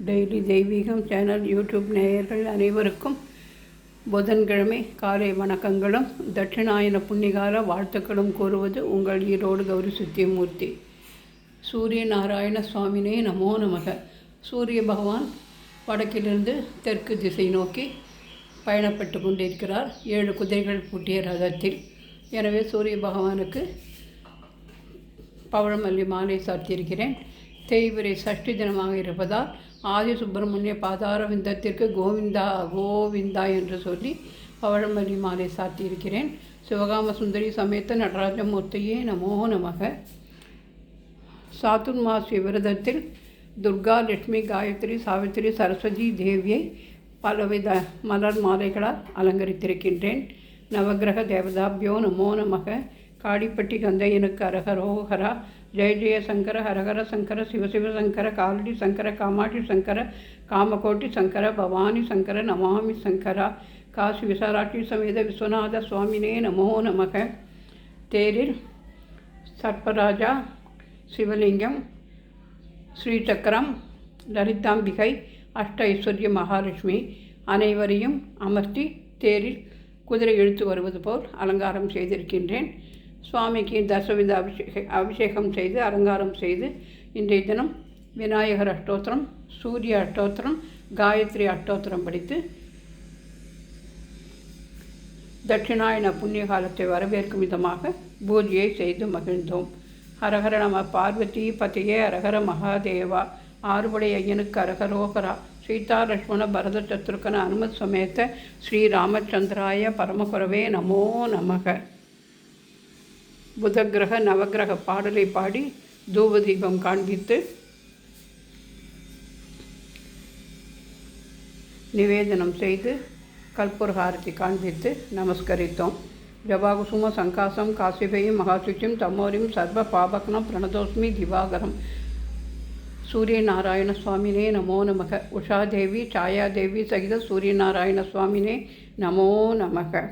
Daily தெய்வீகம் channel YouTube நேயர்கள் அனைவருக்கும் புதன்கிழமை காலை வணக்கங்களும் தட்சிணாயன புண்ணிகால வாழ்த்துக்களும் கூறுவது உங்கள் ஈரோடு கௌரி சத்தியமூர்த்தி. சூரிய நாராயண சுவாமினே நமோ நமக. சூரிய பகவான் வடக்கிலிருந்து தெற்கு திசை நோக்கி பயணப்பட்டு கொண்டிருக்கிறார் 7 குதிரைகள் பூட்டிய ரதத்தில். எனவே சூரிய பகவானுக்கு பவழமல்லி மாலை சாத்தியிருக்கிறேன். தேய்பிறை சஷ்டி தினமாக இருப்பதால் ஆதி சுப்பிரமணிய பாதார விந்தத்திற்கு கோவிந்தா கோவிந்தா என்று சொல்லி பவழமல்லி மாலை சாத்தியிருக்கிறேன். சிவகாம சுந்தரி சமேத நடராஜமூர்த்தியே நமோ நமக. சாதுர்மாசிய விரதத்தில் துர்கா, லட்சுமி, காயத்ரி, சாவித்திரி, சரஸ்வதி தேவியை பலவித மலர் மாலைகளால் அலங்கரித்திருக்கின்றேன். நவகிரக தேவதாபியோ நமோ நமக. காடிப்பட்டி கந்தையனுக்கு அரகரோகரா. ஜெய ஜெய சங்கர, ஹரஹர சங்கர, சிவசிவ சங்கர, காலடி சங்கர, காமாட்சி சங்கர, காமகோட்டி சங்கர, பவானி சங்கர, நமாமி சங்கரா. காசி விசாலாட்சி சமேத விஸ்வநாத சுவாமினே நமோ நமக. தேரில் சர்ப்பராஜா, சிவலிங்கம், ஸ்ரீசக்கரம், லலிதாம்பிகை, அஷ்ட ஐஸ்வர்ய மகாலட்சுமி அனைவரையும் அமர்த்தி தேரில் குதிரை இழுத்து வருவது போல் அலங்காரம் செய்திருக்கின்றேன். சுவாமிக்கு தசவித அபிஷேகம் செய்து அலங்காரம் செய்து இன்றைய தினம் விநாயகர் அஷ்டோத்திரம், சூரிய அஷ்டோத்திரம், காயத்ரி அஷ்டோத்திரம் படித்து தட்சிணாயன புண்ணிய காலத்தை வரவேற்கும் விதமாக பூஜையை செய்து மகிழ்ந்தோம். ஹரஹர நம பார்வதி பதையே அரஹர மகாதேவா. ஆறுபடை ஐயனுக்கு அரகரோகரா. சீதா லட்சுமண பரத சத்ருகன அனுமத் சமேத ஸ்ரீ ராமச்சந்திராய பரமகுரவே நமோ நமக. புதகிரக நவகிரக பாடலை பாடி தூபதீபம் காண்பித்து நிவேதனம் செய்து கற்பூரஹாரதி காண்பித்து நமஸ்கரித்தோம். ஜபாகுசும சங்காசம் காசிபையும் மகாசுச்சிம் தமோரிம் சர்வ பாபக்னம் பிரணதோஸ்மி திவாகரம். சூரியநாராயண சுவாமினே நமோ நமக. உஷாதேவி, சாயாதேவி சகித சூரியநாராயண சுவாமினே நமோ நமக.